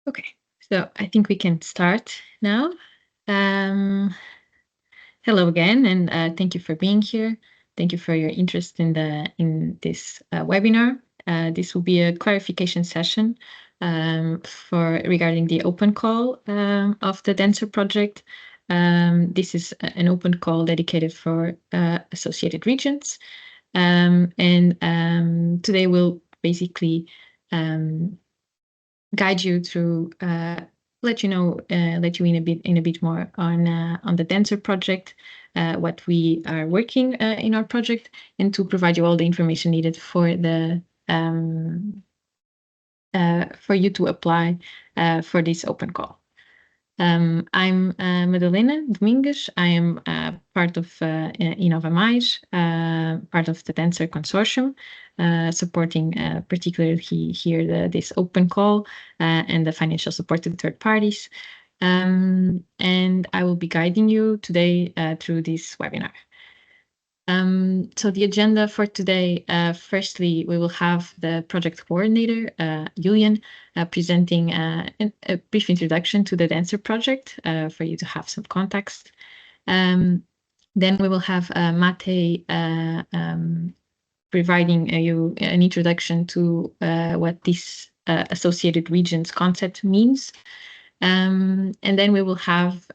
Okay, so I think we can start now. Hello again, and thank you for being here. Thank you for your interest in this webinar. This will be a clarification session regarding the open call of the DANSER project. This is an open call dedicated for associated regions, and today we'll basically guide you through, let you in a bit more on the DANSER project, what we are working in our project, and to provide you all the information needed for you to apply for this open call. I'm Madalena Domingues. I am part of Inova Mais, part of the DANSER consortium, supporting particularly here this open call and the financial support to third parties. And I will be guiding you today through this webinar. So the agenda for today, firstly, we will have the project coordinator, Julian, presenting a brief introduction to the DANSER project for you to have some context. Then we will have Mate providing you an introduction to what this associated regions concept means. And then we will have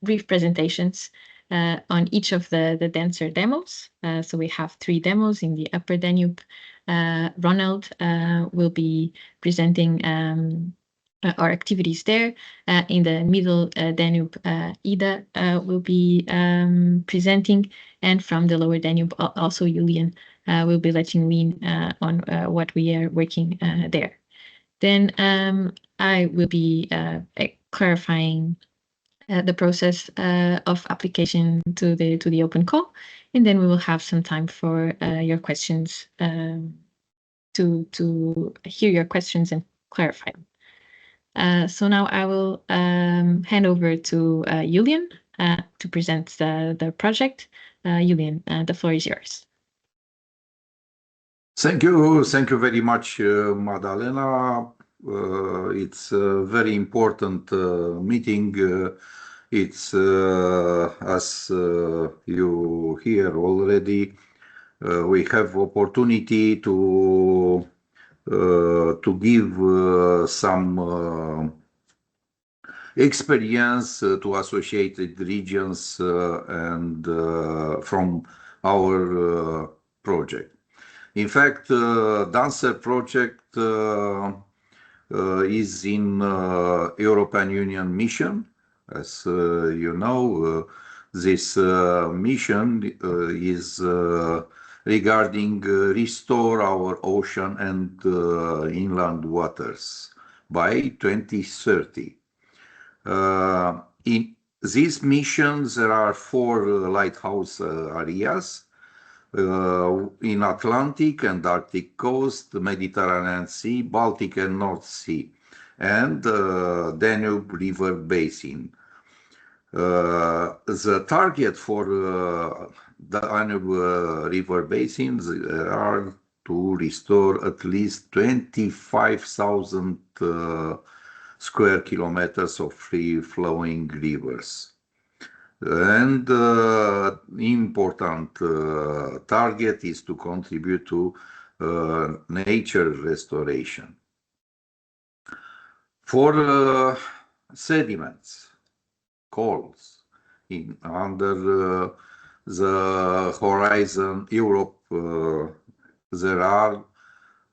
brief presentations on each of the DANSER demos. So we have 3 demos in the Upper Danube. Ronald will be presenting our activities there. In the Middle Danube, Ida will be presenting, and from the Lower Danube, also Julian will be letting you in on what we are working there. Then I will be clarifying the process of application to the open call, and then we will have some time for your questions, to hear your questions and clarify them. So now I will hand over to Julian to present the project. Julian, the floor is yours. Thank you very much, Madalena. It's a very important meeting. It's as you hear already, we have opportunity to give some experience to associated regions and from our project. In fact, DANSER project is in European Union mission. As you know, this mission is regarding restore our ocean and inland waters by 2030. In this mission, there are 4 lighthouse areas in Atlantic and Arctic coast, the Mediterranean Sea, Baltic and North Sea, and Danube River Basin. The target for the Danube River basins are to restore at least 25,000 square kilometers of free-flowing rivers. And important target is to contribute to nature restoration. For sediments, coals under the horizon Europe, there are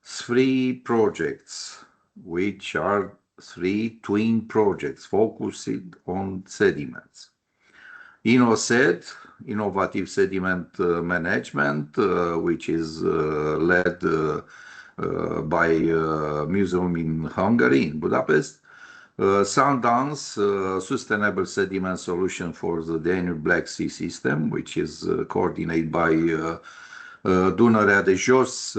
3 projects, which are 3 twin projects focused on sediments. InnoSed, Innovative Sediment Management, which is led by museum in Hungary, in Budapest. Sundance, Sustainable Sediment Solution for the Danube Black Sea System, which is coordinated by Dunărea de Jos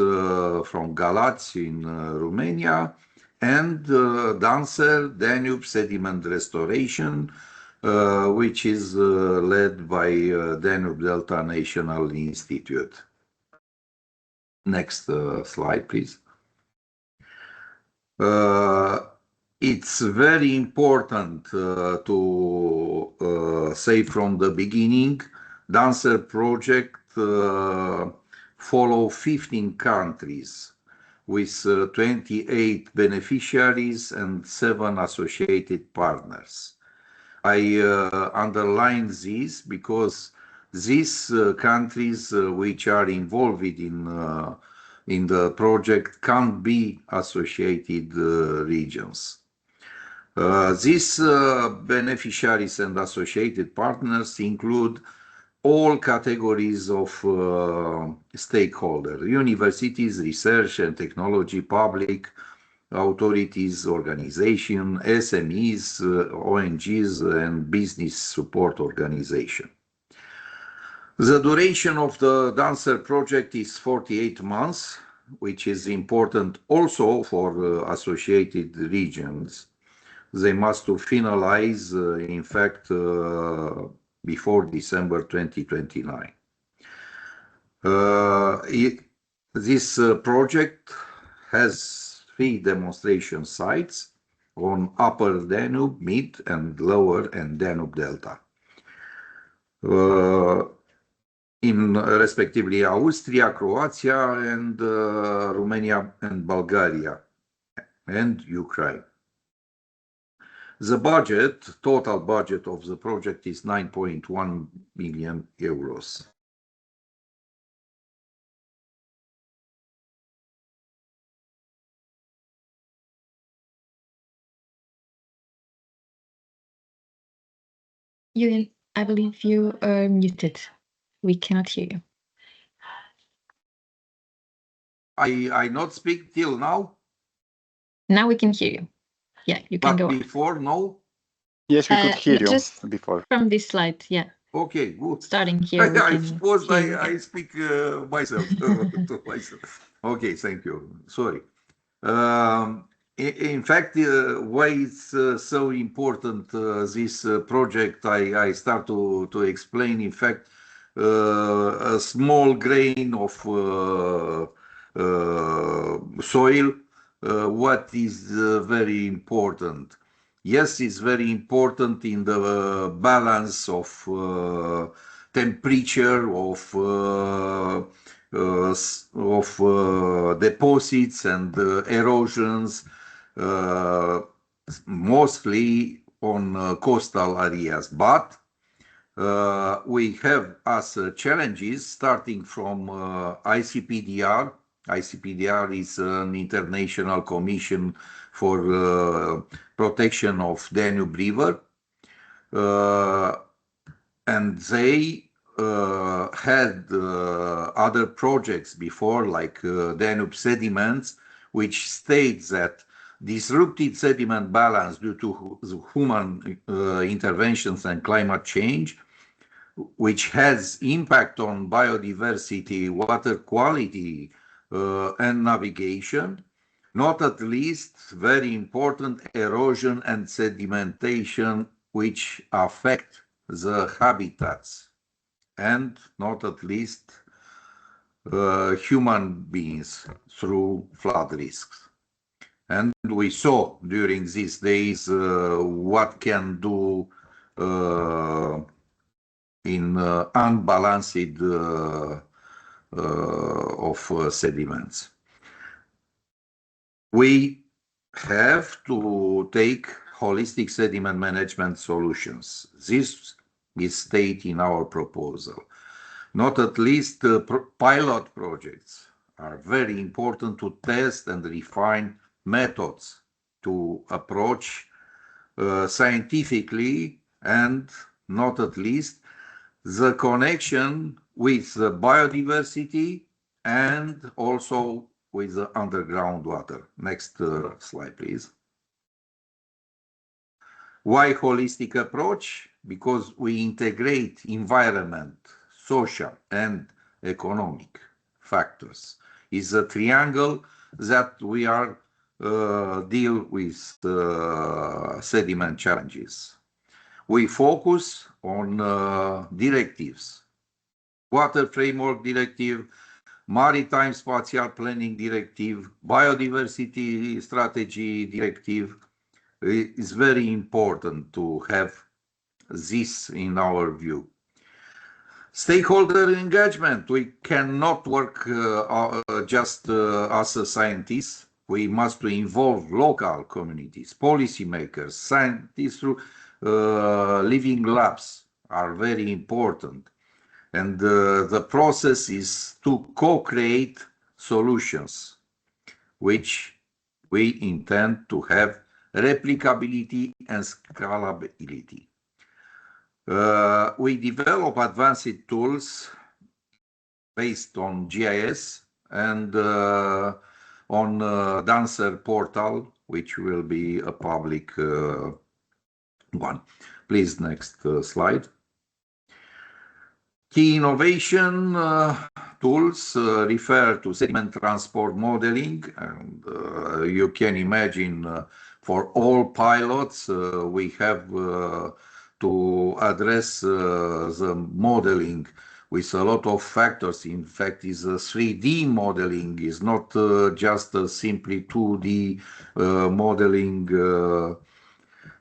from Galați in Romania, and DANSER, Danube Sediment Restoration, which is led by Danube Delta National Institute. Next slide, please. It It's very important to say from the beginning, DANSER project follow 15 countries with 28 beneficiaries and 7 associated partners. I underline this because these countries which are involved in the project can't be associated regions. These beneficiaries and associated partners include all categories of stakeholders: universities, research and technology, public authorities, organization, SMEs, ONGs, and business support organization. The duration of the DANSER project is 48 months, which is important also for associated regions. They must finalize, in fact, before December 2029. This project has 3 demonstration sites on Upper Danube, Mid and Lower and Danube Delta. In respectively Austria, Croatia, and Romania and Bulgaria and Ukraine. The budget, total budget of the project is 9.1 million euros. Julian, I believe you are muted. We cannot hear you. I not speak till now? Now we can hear you. Yeah, you can go on. But before, no? Yes, we could hear you just before. From this slide, yeah. Okay, good. Starting here, we I can suppose hear you I again. speak myself to myself. Okay, thank you. Sorry. In fact, why it's so important, this project, I start to explain. In fact, a small grain of soil, what is very important. Yes, it's very important in the balance of temperature of deposits and erosions, mostly on coastal areas. But we have as challenges starting from ICPDR. ICPDR is an international commission for protection of Danube River, and they had other projects before, like Danube sediments, which states that disrupted sediment balance due to human interventions and climate change, which has impact on biodiversity, water quality, and navigation, not at least very important erosion and sedimentation, which affect the habitats, and not at least human beings through flood risks. And we saw during these days what can do in unbalanced of sediments. We have to take holistic sediment management solutions. This is stated in our proposal. Not at least pilot projects are very important to test and refine methods to approach scientifically, and not at least the connection with the biodiversity and also with the underground water. Next slide, please. Why holistic approach? Because we integrate environment, social and economic factors. It's a triangle that we are deal with sediment challenges. We focus on directives: Water Framework Directive, Maritime Spatial Planning Directive, Biodiversity Strategy Directive, It is very important to have this in our view. Stakeholder engagement. We cannot work just as a scientists. We must involve local communities, policymakers, scientists through living labs are very important. And the process is to co-create solutions, which we intend to have replicability and scalability. We develop advanced tools based on GIS and on DANSER portal, which will be a public one. Please, next slide. Key innovation tools refer to sediment transport modeling, and you can imagine for all pilots we have to address the modeling with a lot of factors. In fact, is a 3D modeling, is not just a simply 2D modeling,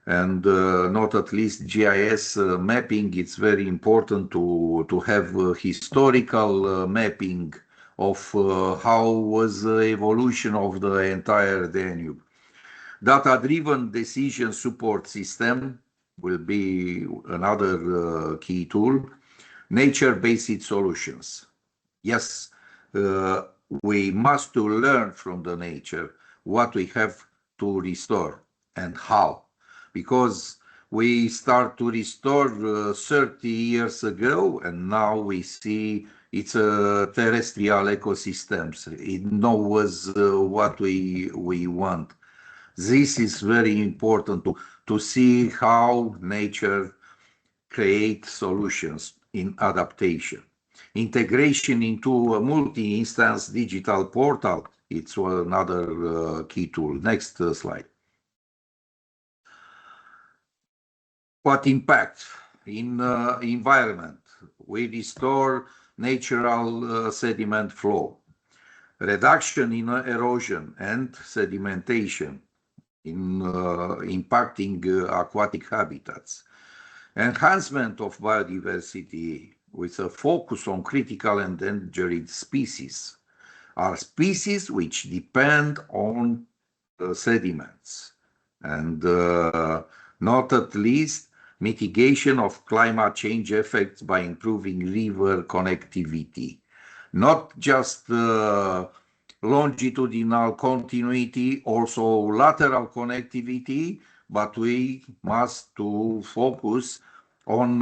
and not at least GIS mapping. It's very important to have historical mapping of how was the evolution of the entire Danube. Data-driven decision support system will be another key tool. Nature-based solutions. Yes, we must to learn from the nature what we have to restore and how, because we start to restore 30 years ago, and now we see it's a terrestrial ecosystems. It knows what we want. This is very important to see how nature creates solutions in adaptation. Integration into a multi-instance digital portal, it's another key tool. Next slide. What impact in environment? We restore natural sediment flow, reduction in erosion and sedimentation, in impacting aquatic habitats, enhancement of biodiversity with a focus on critical and endangered species, are species which depend on sediments, and not at least mitigation of climate change effects by improving river connectivity. Not just longitudinal continuity, also lateral connectivity, but we must to focus on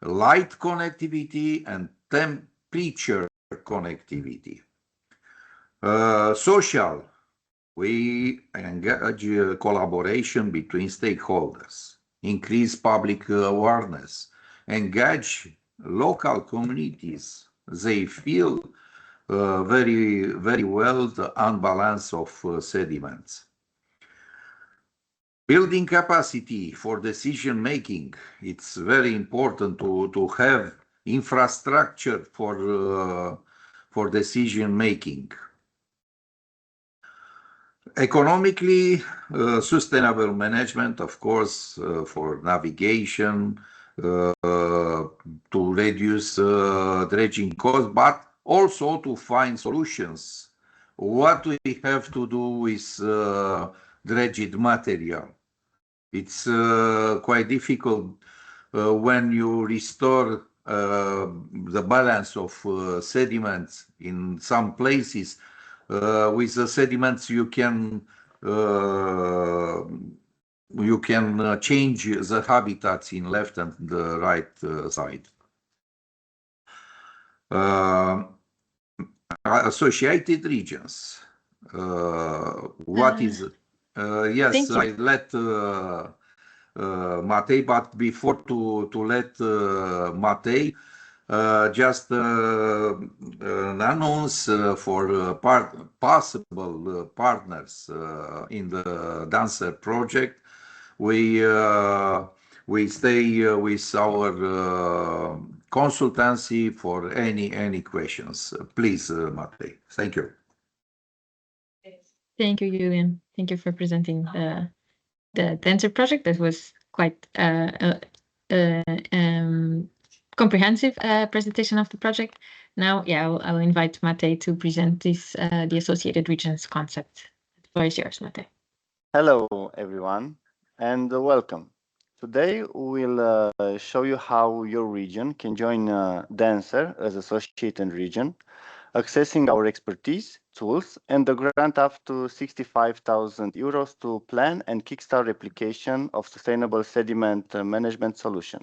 light connectivity and temperature connectivity. Social, we engage collaboration between stakeholders, increase public awareness, engage local communities. They feel very well the unbalance of sediments. Building capacity for decision making. It's very important to have infrastructure for decision making. Economically, sustainable management, of course, for navigation, to reduce dredging costs, but also to find solutions. What we have to do with dredged material? It's quite difficult when you restore the balance of sediments in some places. With the sediments, you can change the habitats in left and the right side. Associated regions. What is? Yes, I let Matei, but before to let Matei, just an announce for possible partners in the DANSER project. We stay with our consultancy for any questions. Please, Matei. Thank you. Thank you, Julian. Thank you for presenting the DANSER project. That was quite comprehensive presentation of the project. Now, yeah, I'll invite Mate to present this the associated regions concept. The floor is yours, Mate. Hello, everyone, and welcome. Today, we'll show you how your region can join DANSER as associated region, accessing our expertise, tools, and the grant up to 65,000 euros to plan and kickstart replication of sustainable sediment management solution.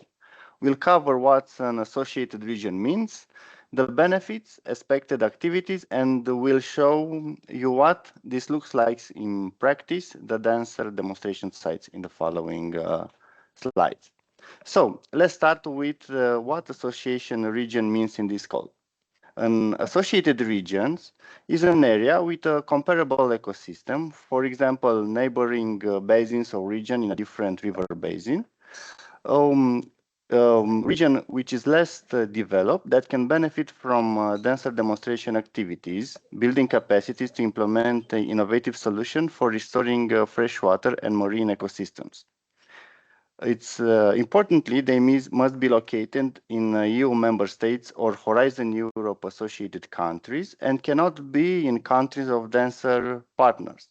We'll cover what an associated region means, the benefits, expected activities, and we'll show you what this looks like in practice, the DANSER demonstration sites in the following slides. So let's start with what association region means in this call. An associated regions is an area with a comparable ecosystem, for example, neighboring basins or region in a different river basin. Region which is less developed that can benefit from denser demonstration activities, building capacities to implement an innovative solution for restoring freshwater and marine ecosystems. It's importantly, they must be located in EU member states or Horizon Europe associated countries and cannot be in countries of denser partners.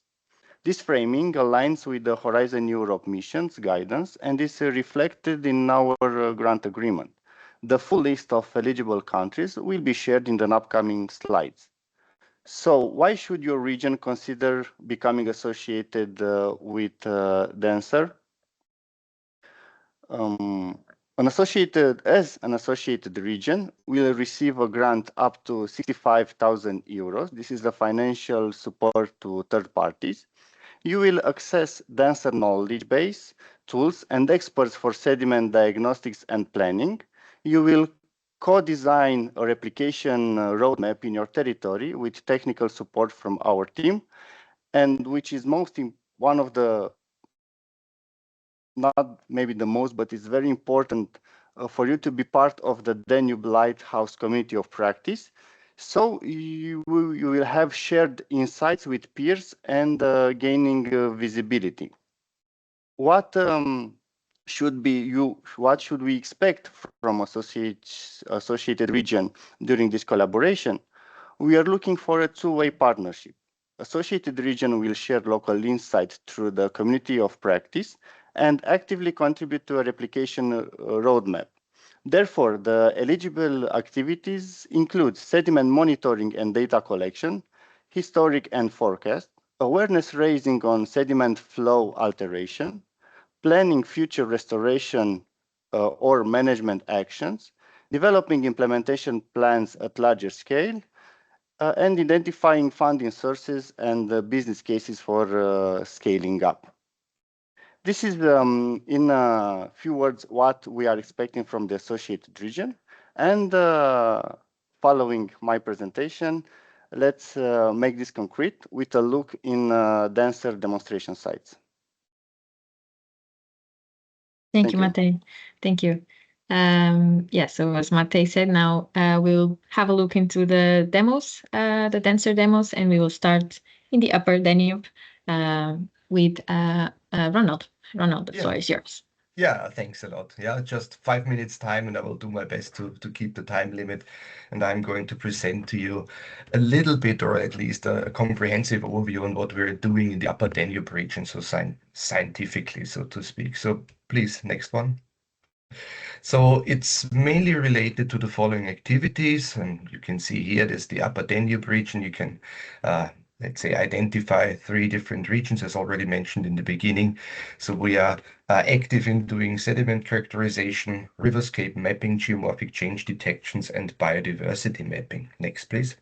This framing aligns with the Horizon Europe missions guidance and is reflected in our grant agreement. The full list of eligible countries will be shared in the upcoming slides. So why should your region consider becoming associated with DANSER? As an associated region will receive a grant up to 65,000 euros. This is the financial support to third parties. You will access denser knowledge base, tools, and experts for sediment diagnostics and planning. You will co-design a replication roadmap in your territory with technical support from our team, and which is one of the, not maybe the most, but it's very important for you to be part of the Danube Lighthouse community of practice. So you will have shared insights with peers and gaining visibility. What should we expect from associated region during this collaboration? We are looking for a two-way partnership. Associated region will share local insights through the community of practice and actively contribute to a replication roadmap. Therefore, the eligible activities include sediment monitoring and data collection, historic and forecast, awareness raising on sediment flow alteration, planning future restoration or management actions, developing implementation plans at larger scale, and identifying funding sources and business cases for scaling up. This is, in a few words, what we are expecting from the associated region. And following my presentation, let's make this concrete with a look in DANSER demonstration sites. Thank you, Mate. Thank you. Yeah, so as Mate said, now we'll have a look into the demos, the DANSER demos, and we will start in the upper Danube with Ronald. Ronald, the floor is yours. Yeah, thanks a lot. Yeah, just 5 minutes time, and I will do my best to keep the time limit. And I'm going to present to you a little bit, or at least a comprehensive overview on what we're doing in the Upper Danube region, so scientifically, so to speak. So please, next one. So it's mainly related to the following activities, and you can see here there's the Upper Danube region. You can let's say, identify 3 different regions, as already mentioned in the beginning. So we are active in doing sediment characterization, riverscape mapping, geomorphic change detections, and biodiversity mapping. Next, please.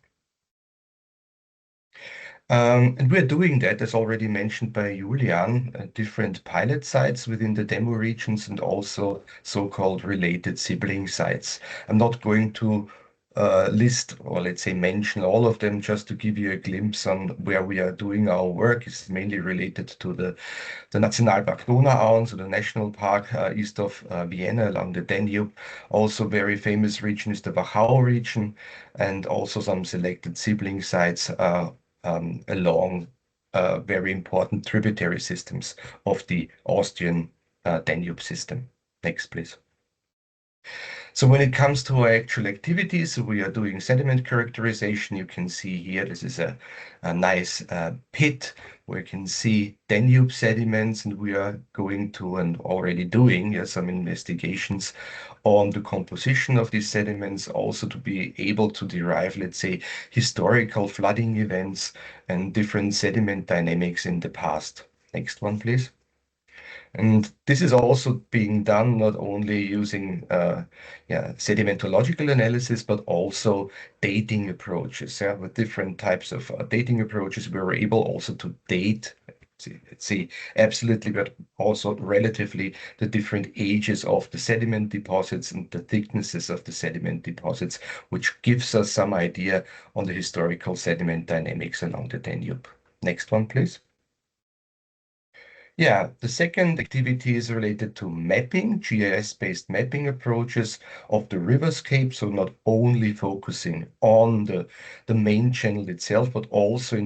And we're doing that, as already mentioned by Julian, different pilot sites within the demo regions and also so-called related sibling sites. I'm not going to list, or let's say mention all of them, just to give you a glimpse on where we are doing our work. It's mainly related to the Nationalpark Donauauen, so the national park east of Vienna along the Danube. Also very famous region is the Wachau region, and also some selected sibling sites along very important tributary systems of the Austrian Danube system. Next, please. So when it comes to our actual activities, we are doing sediment characterization. You can see here, this is a nice pit where you can see Danube sediments, and we are going to and already doing some investigations on the composition of these sediments, also to be able to derive, let's say, historical flooding events and different sediment dynamics in the past. Next one, please. And this is also being done not only using sedimentological analysis, but also dating approaches. With different types of dating approaches, we were able also to date, let's see, absolutely, but also relatively the different ages of the sediment deposits and the thicknesses of the sediment deposits, which gives us some idea on the historical sediment dynamics along the Danube. Next one, please. Yeah, the second activity is related to mapping, GIS-based mapping approaches of the riverscape. So not only focusing on the main channel itself, but also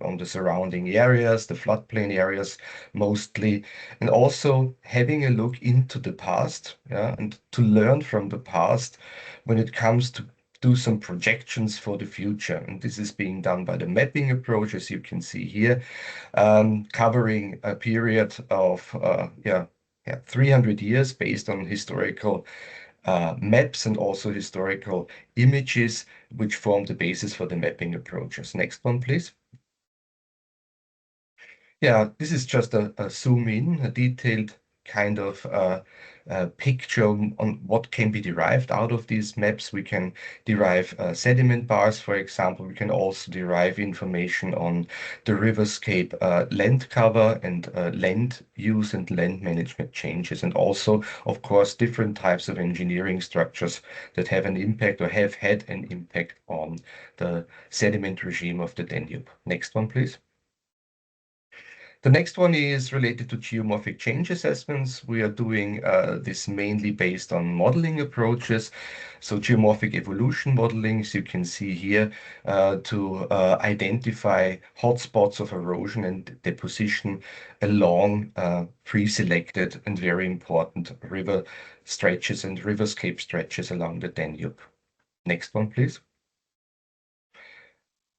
on the surrounding areas, the floodplain areas mostly, and also having a look into the past, and to learn from the past when it comes to do some projections for the future. And this is being done by the mapping approach, as you can see here, covering a period of 300 years based on historical maps and also historical images, which form the basis for the mapping approaches. Next one, please. Yeah, this is just a zoom in, a detailed kind of picture on what can be derived out of these maps. We can derive sediment bars, for example. We can also derive information on the riverscape land cover and land use and land management changes, and also, of course, different types of engineering structures that have an impact or have had an impact on the sediment regime of the Danube. Next one, please. The next one is related to geomorphic change assessments. We are doing this mainly based on modeling approaches. So geomorphic evolution modeling, as you can see here, to identify hotspots of erosion and deposition along pre-selected and very important river stretches and riverscape stretches along the Danube. Next one, please.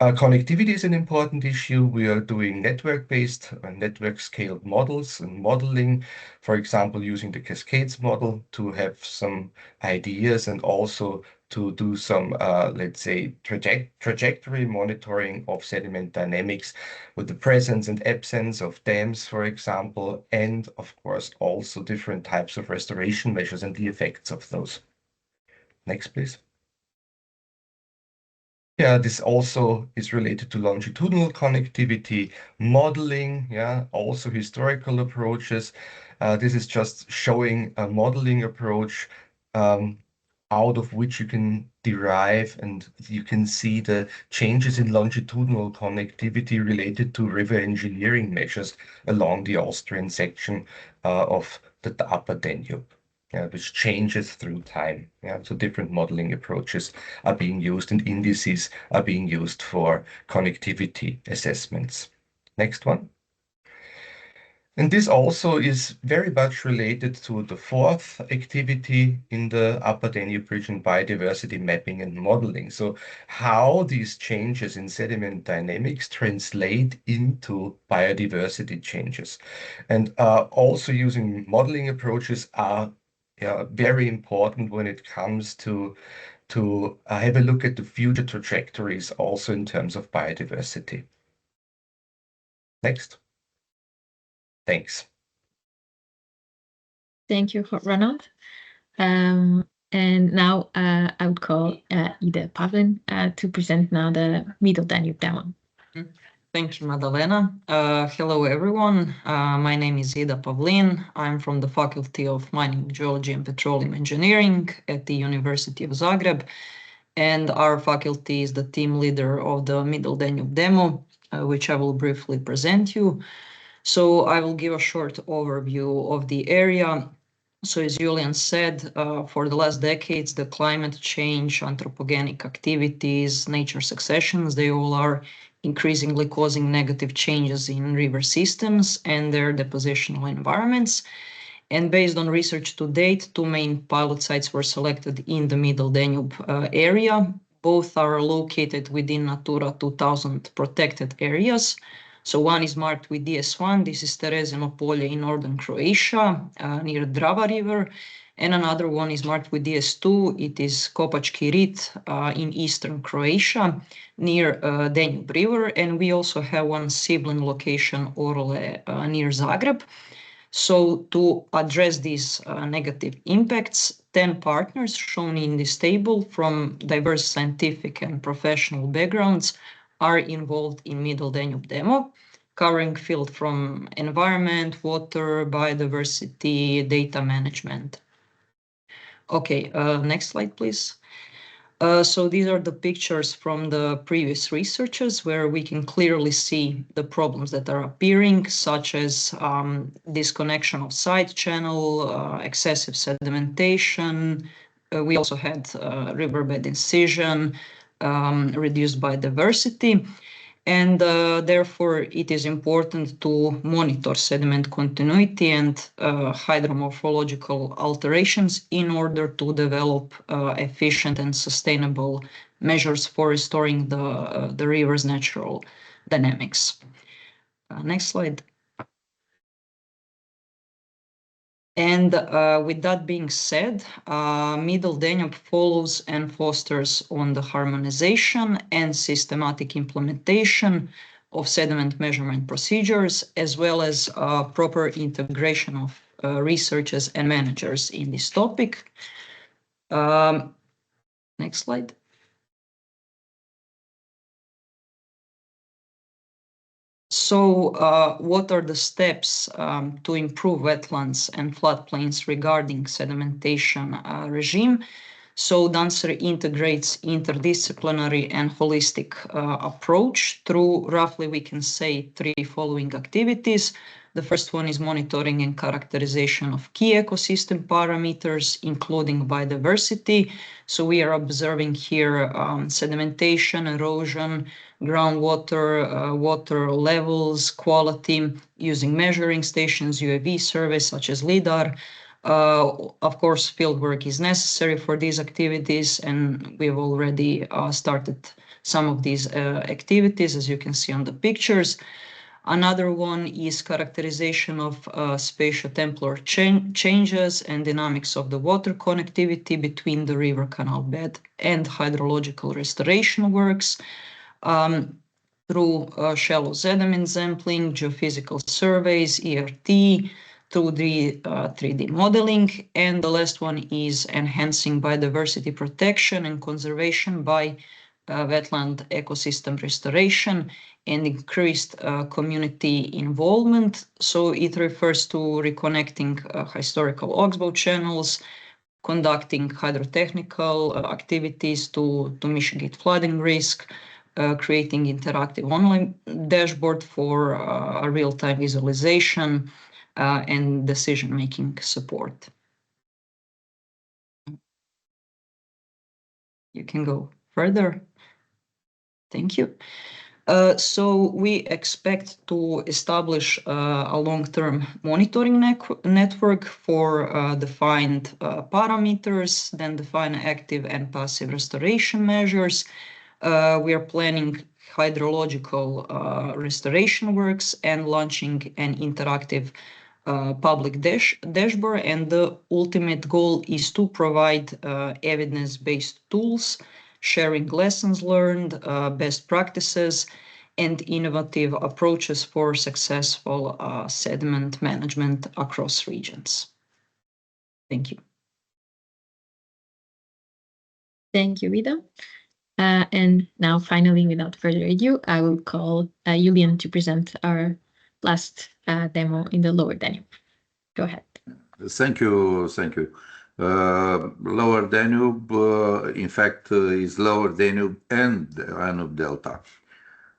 Connectivity is an important issue. We are doing network-based, network-scaled models and modeling, for example, using the Cascades model to have some ideas and also to do some, let's say, trajectory monitoring of sediment dynamics with the presence and absence of dams, for example, and of course, also different types of restoration measures and the effects of those. Next, please. Yeah, this also is related to longitudinal connectivity modeling, also historical approaches. This is just showing a modeling approach out of which you can derive and you can see the changes in longitudinal connectivity related to river engineering measures along the Austrian section of the Upper Danube. Which changes through time. So different modeling approaches are being used and indices are being used for connectivity assessments. Next one. And this also is very much related to the fourth activity in the Upper Danube region, biodiversity mapping and modeling. So how these changes in sediment dynamics translate into biodiversity changes. And also using modeling approaches are very important when it comes to have a look at the future trajectories also in terms of biodiversity. Next. Thanks. Thank you, Ronald. And now I would call Ida Pavlin to present now the Middle Danube demo. Thank you, Madalena. Hello, everyone. My name is Ida Pavlin. I'm from the Faculty of Mining, Geology and Petroleum Engineering at the University of Zagreb. And our faculty is the team leader of the Middle Danube demo, which I will briefly present you. So I will give a short overview of the area. So as Julian said, for the last decades, the climate change, anthropogenic activities, nature successions, they all are increasingly causing negative changes in river systems and their depositional environments. And based on research to date, two main pilot sites were selected in the Middle Danube area. Both are located within Natura 2000 protected areas. So one is marked with DS1, this is Terezino Polje in northern Croatia, near Drava River, and another one is marked with DS2, it is Kopački Rit in eastern Croatia, near Danube River, and we also have one sibling location, Orle, near Zagreb. So to address these negative impacts, 10 partners shown in this table from diverse scientific and professional backgrounds are involved in Middle Danube demo, covering field from environment, water, biodiversity, data management. Okay, next slide, please. So these are the pictures from the previous researches where we can clearly see the problems that are appearing, such as disconnection of side channel, excessive sedimentation. We also had riverbed incision, reduced biodiversity. And therefore, it is important to monitor sediment continuity and hydromorphological alterations in order to develop efficient and sustainable measures for restoring the river's natural dynamics. Next slide. And with that being said, Middle Danube follows and fosters on the harmonization and systematic implementation of sediment measurement procedures, as well as proper integration of researchers and managers in this topic. Next slide. So what are the steps to improve wetlands and floodplains regarding sedimentation regime? So DANSER integrates interdisciplinary and holistic approach through roughly, we can say, 3 following activities. The first one is monitoring and characterization of key ecosystem parameters, including biodiversity. So we are observing here sedimentation, erosion, groundwater, water levels, quality, using measuring stations, UAV surveys such as LIDAR. Of course, fieldwork is necessary for these activities, and we've already started some of these activities, as you can see on the pictures. Another one is characterization of spatio-temporal changes and dynamics of the water connectivity between the river canal bed and hydrological restoration works through shallow sediment sampling, geophysical surveys, ERT, through the 3D modeling. And the last one is enhancing biodiversity protection and conservation by wetland ecosystem restoration and increased community involvement. So it refers to reconnecting historical oxbow channels, conducting hydrotechnical activities to mitigate flooding risk, creating interactive online dashboard for a real-time visualization and decision-making support. You can go further. Thank you. So we expect to establish a long-term monitoring network for defined parameters, then define active and passive restoration measures. We are planning hydrological restoration works and launching an interactive public dashboard. And the ultimate goal is to provide evidence-based tools, sharing lessons learned, best practices, and innovative approaches for successful sediment management across regions. Thank you. Thank you, Ida. And now, finally, without further ado, I will call Julian to present our last demo in the Lower Danube. Go ahead. Thank you. Thank you. Lower Danube, in fact, is Lower Danube and Danube Delta.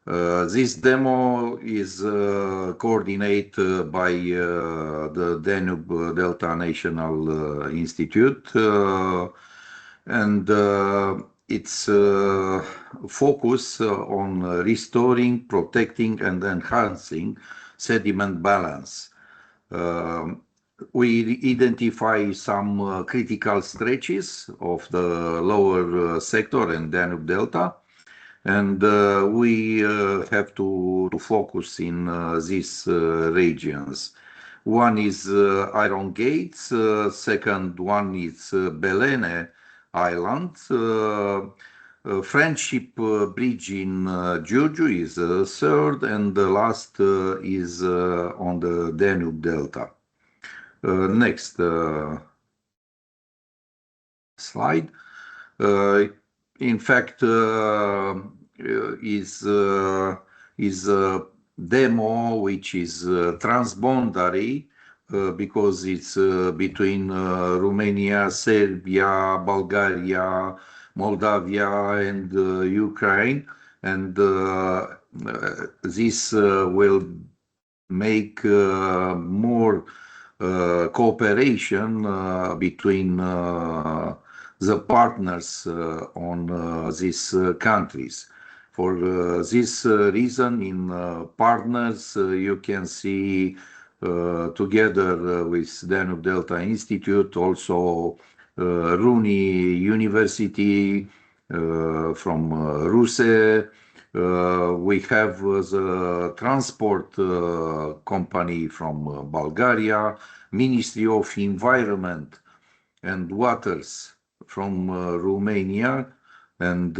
This demo is coordinated by the Danube Delta National Institute, and its focus on restoring, protecting, and enhancing sediment balance. We identify some critical stretches of the lower sector and Danube Delta, and we have to focus in these regions. One is Iron Gates, second one is Belene Island, Friendship Bridge in Giurgiu is third, and the last is on the Danube Delta. Next slide. In fact, is a demo which is transboundary because it's between Romania, Serbia, Bulgaria, Moldavia, and Ukraine, and this will make more cooperation between the partners on these countries. For this reason, in partners, you can see together with Danube Delta Institute, also Runi University from Ruse. We have the transport company from Bulgaria, Ministry of Environment and Waters from Romania, and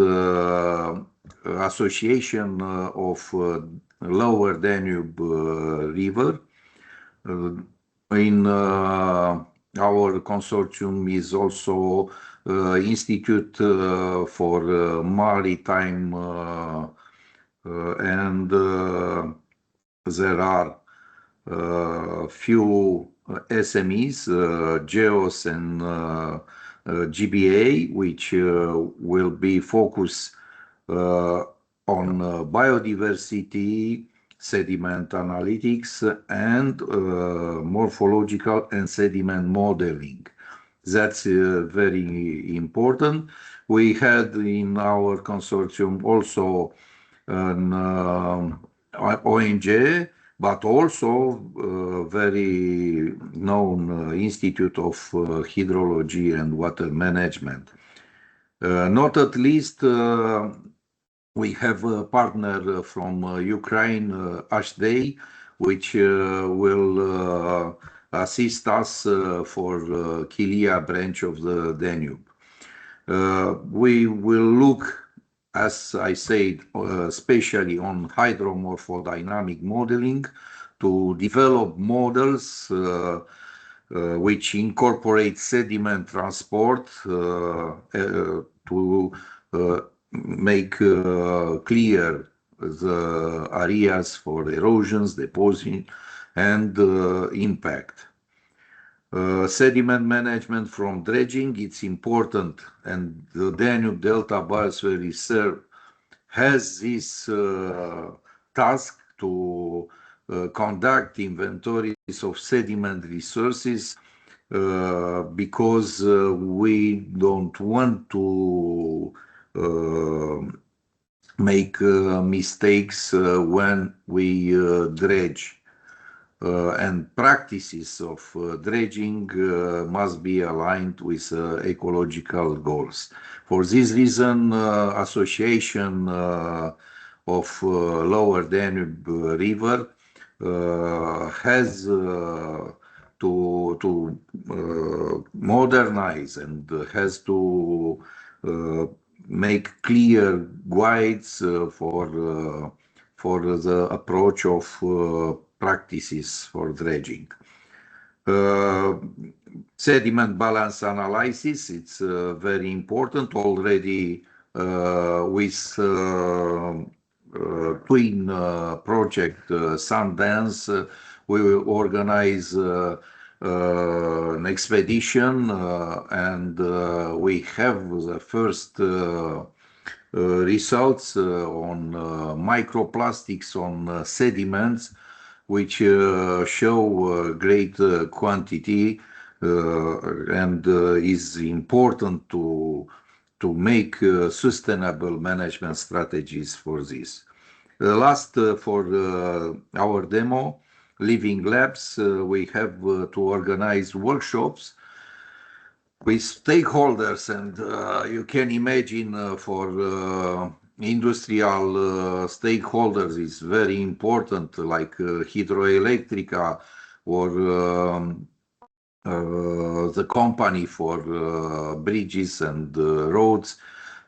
Association of Lower Danube River. In our consortium is also Institute for Maritime, and there are few SMEs, GEOS and GBA, which will be focused on biodiversity, sediment analytics, and morphological and sediment modeling. That's very important. We had in our consortium also an ONG, but also very known Institute of Hydrology and Water Management. Not at least, we have a partner from Ukraine, HDA, which will assist us for Kilia branch of the Danube. We will look, as I said, especially on hydromorphodynamic modeling to develop models which incorporate sediment transport to make clear the areas for erosions, deposition, and impact. Sediment management from dredging, it's important, and the Danube Delta Biosphere Reserve has this task to conduct inventories of sediment resources because we don't want to make mistakes when we dredge. And practices of dredging must be aligned with ecological goals. For this reason, Association of Lower Danube River has to modernize and has to make clear guides for the approach of practices for dredging. Sediment balance analysis, it's very important already with twin project Sundance. We will organize an expedition and we have the first results on microplastics on sediments, which show great quantity and is important to to make sustainable management strategies for this. Last, for our demo, Living Labs, we have to organize workshops with stakeholders, and you can imagine for industrial stakeholders is very important, like Hidroelectrica or the company for bridges and roads.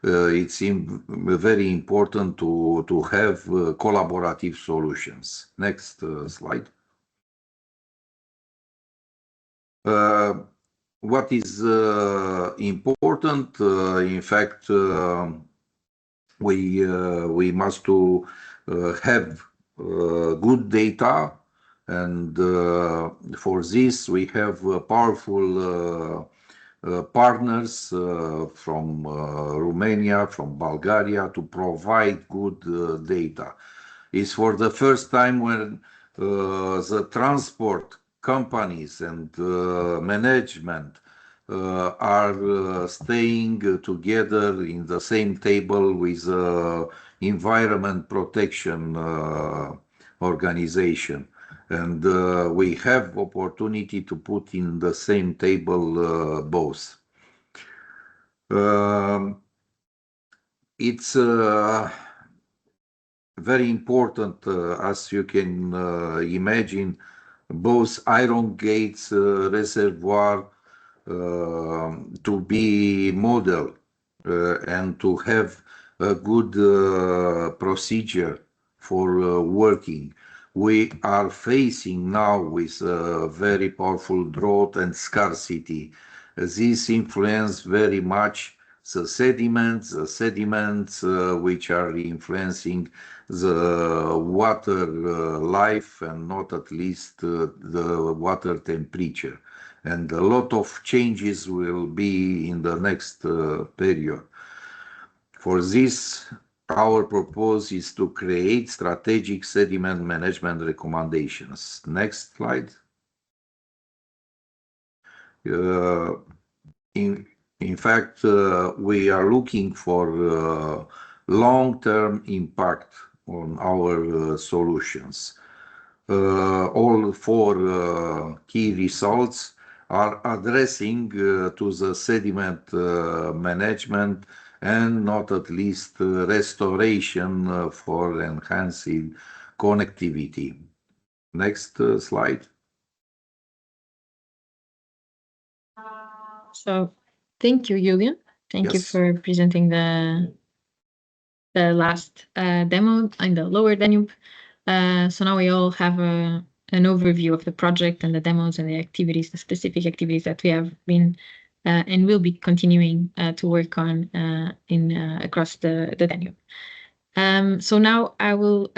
It's very important to have collaborative solutions. Next slide. What is important, in fact, we must to have good data, and for this we have powerful partners from Romania, from Bulgaria, to provide good data. It's for the first time when the transport companies and management are staying together in the same table with environment protection organization, and we have opportunity to put in the same table both. It's very important, as you can imagine, both iron gates reservoir to be model and to have a good procedure for working. We are facing now with very powerful drought and scarcity. This influence very much the sediments which are influencing the water life, and not at least the water temperature. And a lot of changes will be in the next period. For this, our proposal is to create strategic sediment management recommendations. Next slide. In fact, we are looking for long-term impact on our solutions. All four key results are addressing to the sediment management, and not at least restoration for enhancing connectivity. Next slide. So thank you, Julian. Thank you Yes. for presenting the last demo in the Lower Danube. So now we all have an overview of the project and the demos and the activities, the specific activities that we have been and will be continuing to work on across the Danube. So now I will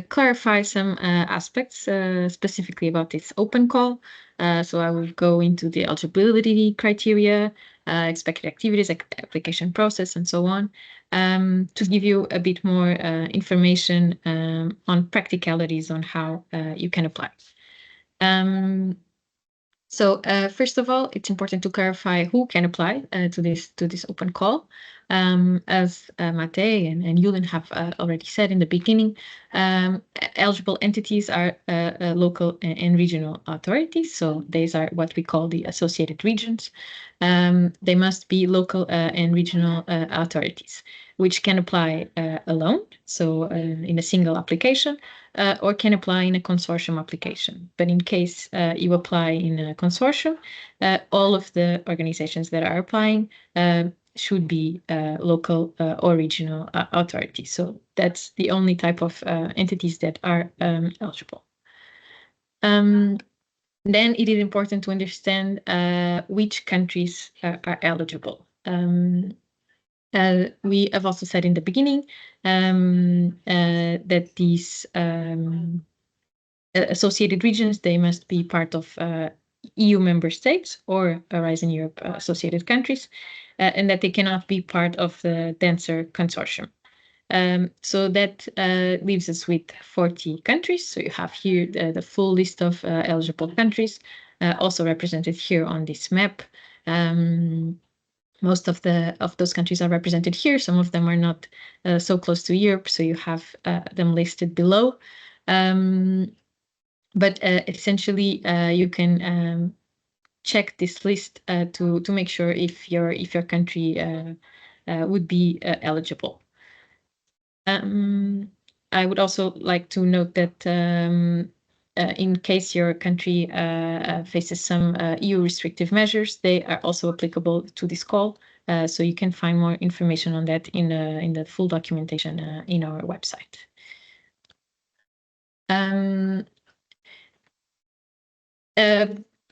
clarify some aspects specifically about this open call. So I will go into the eligibility criteria, expected activities, application process, and so on, to give you a bit more information on practicalities on how you can apply. So first of all, it's important to clarify who can apply to this open call. As Matej and Julian have already said in the beginning, eligible entities are local and regional authorities. So these are what we call the associated regions. They must be local and regional authorities, which can apply alone, so in a single application, or can apply in a consortium application. But in case you apply in a consortium, all of the organizations that are applying should be local or regional authorities. So that's the only type of entities that are eligible. Then it is important to understand which countries are eligible. We have also said in the beginning that these associated regions, they must be part of EU member states or Horizon Europe associated countries, and that they cannot be part of the DANSER consortium. So that leaves us with 40 countries. So you have here the full list of eligible countries, also represented here on this map. Most of those countries are represented here. Some of them are not so close to Europe, so you have them listed below. But essentially, you can check this list to make sure if your country would be eligible. I would also like to note that in case your country faces some EU restrictive measures, they are also applicable to this call. So you can find more information on that in the full documentation in our website.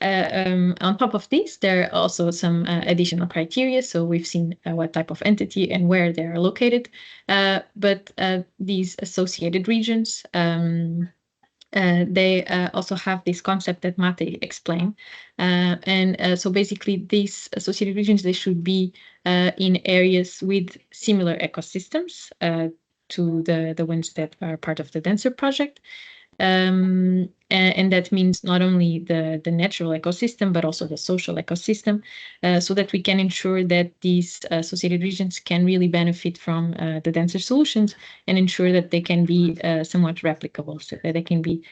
On top of this, there are also some additional criteria. So we've seen what type of entity and where they are located. But these associated regions, they also have this concept that Mate explained. So basically these associated regions, they should be in areas with similar ecosystems to the ones that are part of the DANSER project. And that means not only the natural ecosystem, but also the social ecosystem, so that we can ensure that these associated regions can really benefit from the DANSER solutions and ensure that they can be somewhat replicable, so that they can be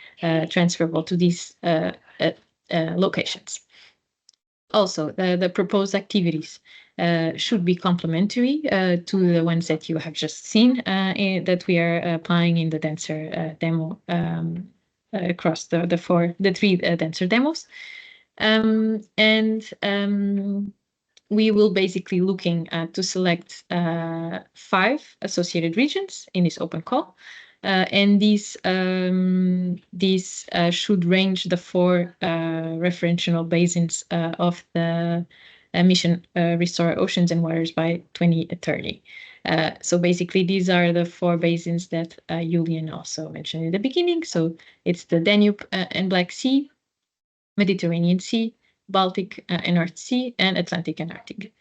transferable to these locations. Also, the proposed activities should be complementary to the ones that you have just seen that we are applying in the DANSER demo across the three DANSER demos. We will basically looking to select 5 associated regions in this open call. And these should range the 4 referential basins of the mission Restore Oceans and Waters by 2030. So basically, these are the 4 basins that Julian also mentioned in the beginning. So it's the Danube and Black Sea, Mediterranean Sea, Baltic and North Sea, and Atlantic and Arctic.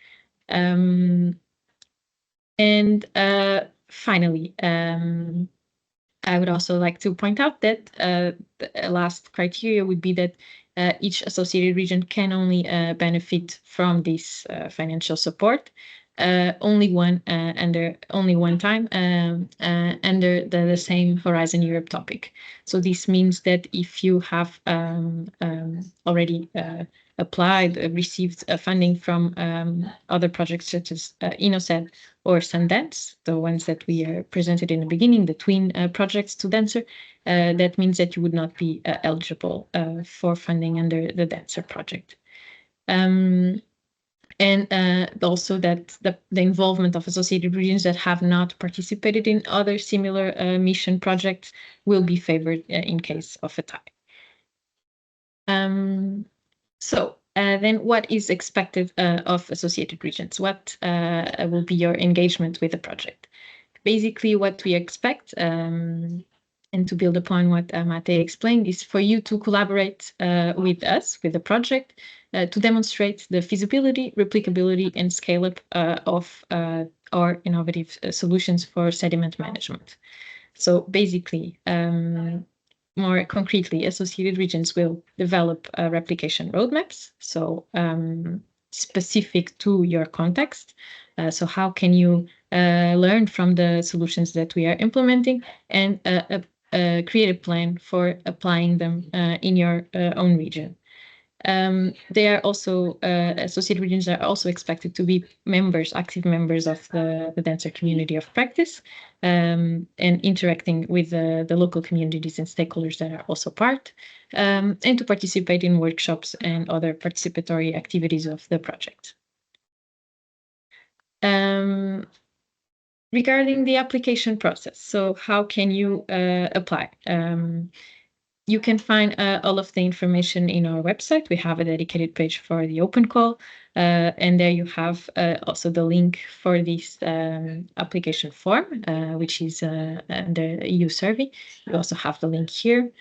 Finally, I would also like to point out that the last criteria would be that each associated region can only benefit from this financial support only one time under the same Horizon Europe topic. So this means that if you have already applied, received funding from other projects such as InnoSed or Sundance, the ones that we presented in the beginning, the twin projects to DANSER, that means that you would not be eligible for funding under the DANSER project. Also that the involvement of associated regions that have not participated in other similar mission projects will be favored in case of a tie. Then what is expected of associated regions? What will be your engagement with the project? Basically, what we expect, and to build upon what Mate explained, is for you to collaborate with us, with the project, to demonstrate the feasibility, replicability, and scale-up of our innovative solutions for sediment management. So basically, more concretely, associated regions will develop replication roadmaps, so specific to your context. So how can you learn from the solutions that we are implementing and create a plan for applying them in your own region. They are also associated regions are also expected to be active members of the DANSER community of practice, and interacting with the local communities and stakeholders that are also part, and to participate in workshops and other participatory activities of the project. Regarding the application process, so how can you apply? You can find all of the information in our website. We have a dedicated page for the open call, and there you have also the link for this application form, which is under EU survey. You also have the link here.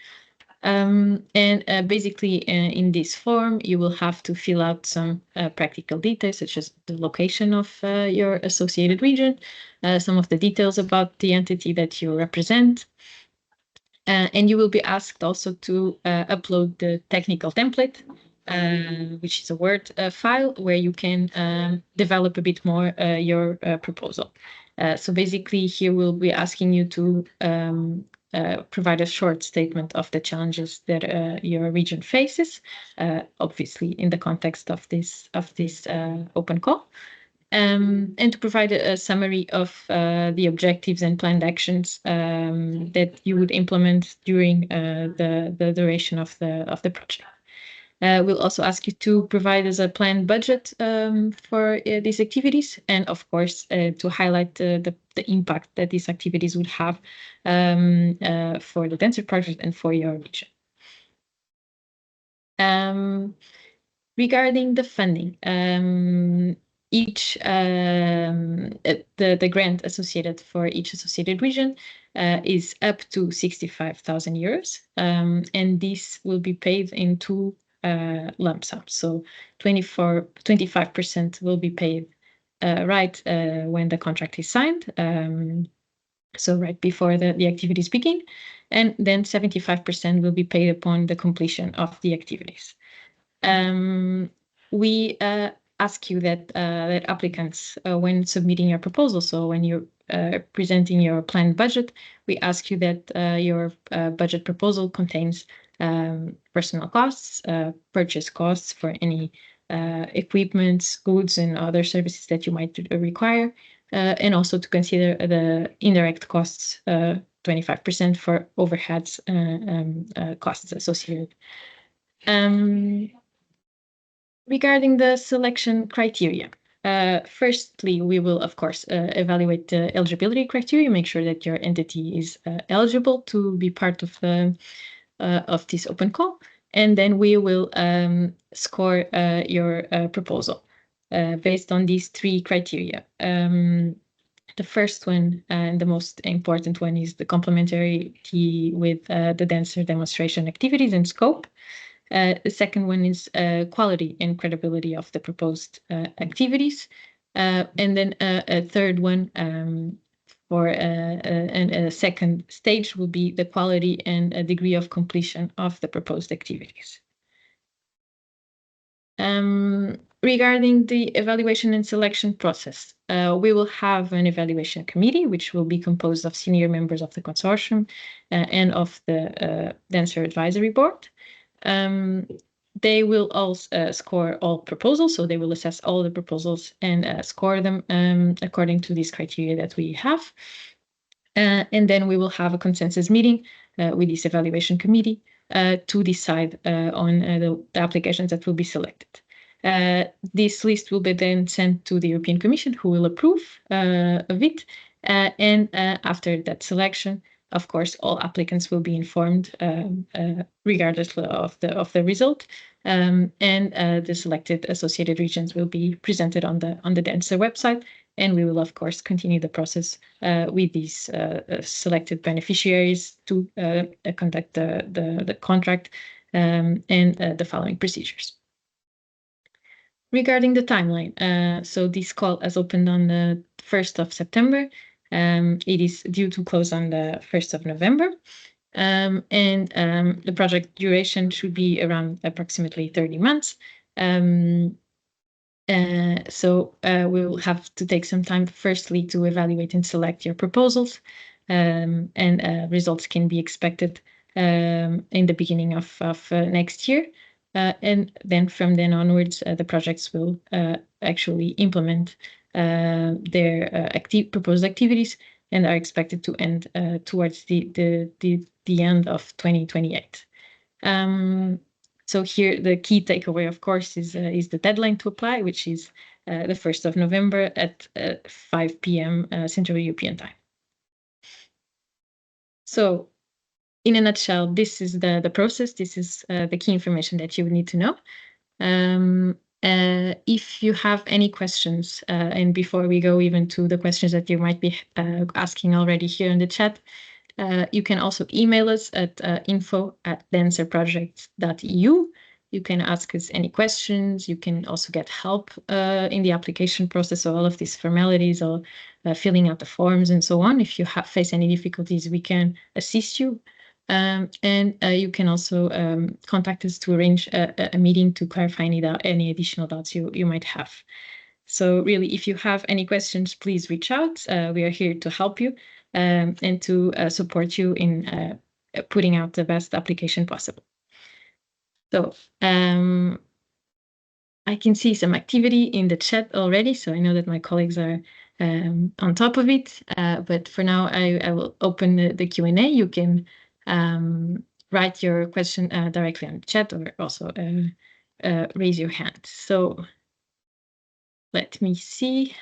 Basically, in this form, you will have to fill out some practical details, such as the location of your associated region, some of the details about the entity that you represent, and you will be asked also to upload the technical template which is a Word file where you can develop a bit more your proposal. So basically, here we'll be asking you to provide a short statement of the challenges that your region faces, obviously in the context of this open call. And to provide a summary of the objectives and planned actions that you would implement during the duration of the project. We'll also ask you to provide us a planned budget for these activities, and of course to highlight the impact that these activities would have for the DANSER project and for your region. Regarding the funding, each the grant associated for each associated region is up to 65,000 euros, and this will be paid in two lump sums. So 25% will be paid right when the contract is signed, so right before the activities begin, and then 75% will be paid upon the completion of the activities. We ask you that applicants, when submitting your proposal, so when you're presenting your planned budget, we ask you that your budget proposal contains personal costs, purchase costs for any equipment, goods, and other services that you might require, and also to consider the indirect costs, 25% for overheads costs associated. Regarding the selection criteria, firstly, we will, of course, evaluate the eligibility criteria, make sure that your entity is eligible to be part of this open call, and then we will score your proposal based on these three criteria. The first one and the most important one is the complementarity with the DANSER demonstration activities and scope. The second one is quality and credibility of the proposed activities. And then a third one for a second stage will be the quality and a degree of completion of the proposed activities. Regarding the evaluation and selection process, we will have an evaluation committee, which will be composed of senior members of the consortium and of the DANSER advisory board. They will also score all proposals, so they will assess all the proposals and score them according to these criteria that we have. And then we will have a consensus meeting with this evaluation committee to decide on the applications that will be selected. This list will be then sent to the European Commission, who will approve of it. And after that selection, of course, all applicants will be informed regardless of the result, and the selected associated regions will be presented on the DANSER website, and we will, of course, continue the process with these selected beneficiaries to conduct the contract and the following procedures. Regarding the timeline, so this call has opened on the 1st of September. It is due to close on the 1st of November. And the project duration should be around approximately 30 months. So we'll have to take some time, firstly, to evaluate and select your proposals. And results can be expected in the beginning of next year. And then from then onwards, the projects will actually implement their proposed activities and are expected to end towards the end of 2028. So here the key takeaway, of course, is the deadline to apply, which is the 1st of November at 5 p.m. Central European time. So in a nutshell, this is the process. This is the key information that you would need to know. If you have any questions, and before we go even to the questions that you might be asking already here in the chat, you can also email us at info@danserproject.eu. You can ask us any questions. You can also get help in the application process, so all of these formalities, or filling out the forms and so on. If you face any difficulties, we can assist you. And you can also contact us to arrange a meeting to clarify any additional doubts you might have. So really, if you have any questions, please reach out. We are here to help you and to support you in putting out the best application possible. So I can see some activity in the chat already, so I know that my colleagues are on top of it. But for now, I will open the Q&A. You can write your question directly on the chat or also raise your hand. So let me see.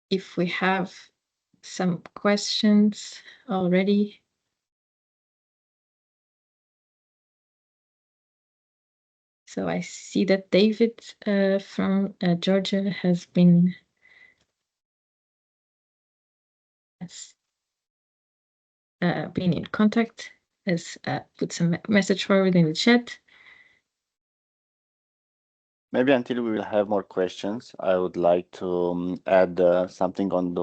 If we have some questions already. So I see that David from Georgia has been in contact, has put some message forward in the chat. Maybe until we will have more questions, I would like to add something on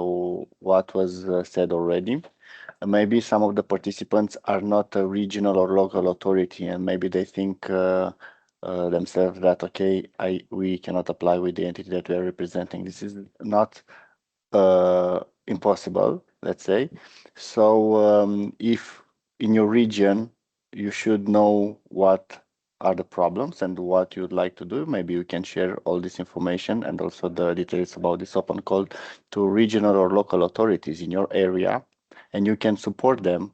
what was said already. Maybe some of the participants are not a regional or local authority, and maybe they think themselves that, okay, we cannot apply with the entity that we are representing. This is not impossible, let's say. So if in your region you should know what are the problems and what you'd like to do, maybe you can share all this information and also the details about this open call to regional or local authorities in your area, and you can support them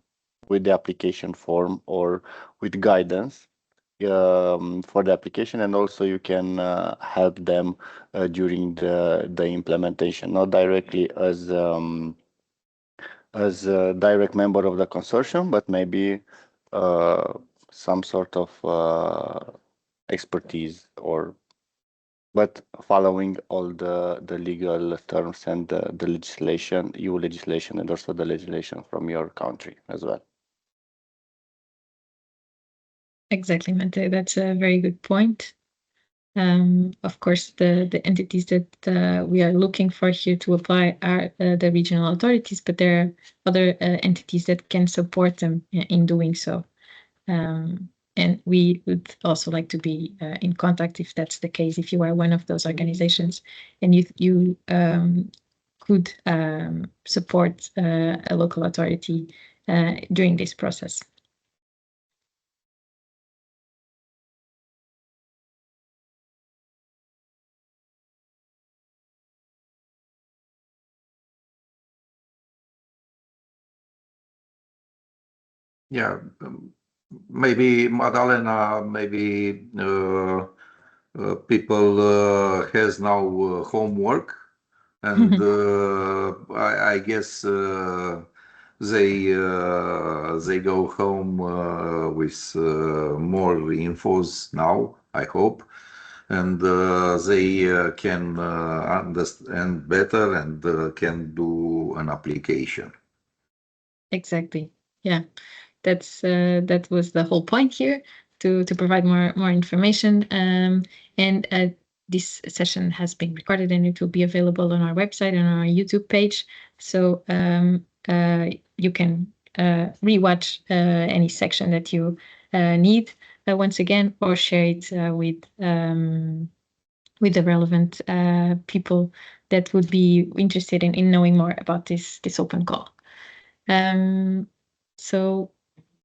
with the application form or with guidance for the application, and also you can help them during the implementation, not directly as a direct member of the consortium, but maybe some sort of expertise, but following all the legal terms and the legislation, EU legislation, and also the legislation from your country as well. Exactly, Mate. That's a very good point. Of course, the entities that we are looking for here to apply are the regional authorities, but there are other entities that can support them in doing so. And we would also like to be in contact if that's the case, if you are one of those organizations and you could support a local authority during this process. Yeah, maybe Madalena, maybe people has now homework, and I guess they go home with more infos now, I hope, and they can understand better and can do an application. Exactly. Yeah, that was the whole point here, to provide more information. And this session has been recorded and it will be available on our website and on our YouTube page. So you can rewatch any section that you need once again, or share it with the relevant people that would be interested in knowing more about this open call. So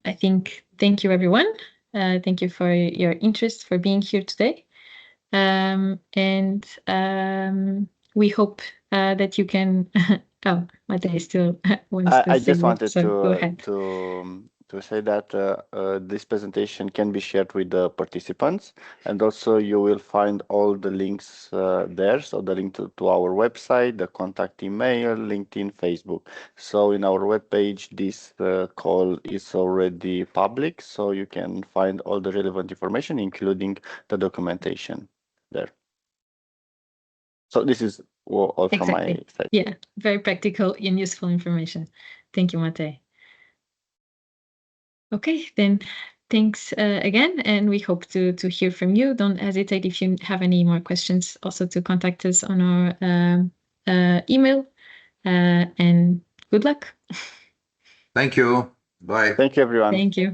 I think, thank you everyone. Thank you for your interest, for being here today. And we hope that you can, oh, Mate still wants to I say just more, wanted so go ahead. to say that this presentation can be shared with the participants, and also you will find all the links there. So the link to our website, the contact email, LinkedIn, Facebook. So in our webpage, this call is already public, so you can find all the relevant information, including the documentation there. So this is all from my side. Yeah, very practical and useful information. Thank you, Mate. Okay, then thanks again, and we hope to hear from you. Don't hesitate if you have any more questions also to contact us on our email. and good luck. Thank you. Bye. Thank you, everyone. Thank you.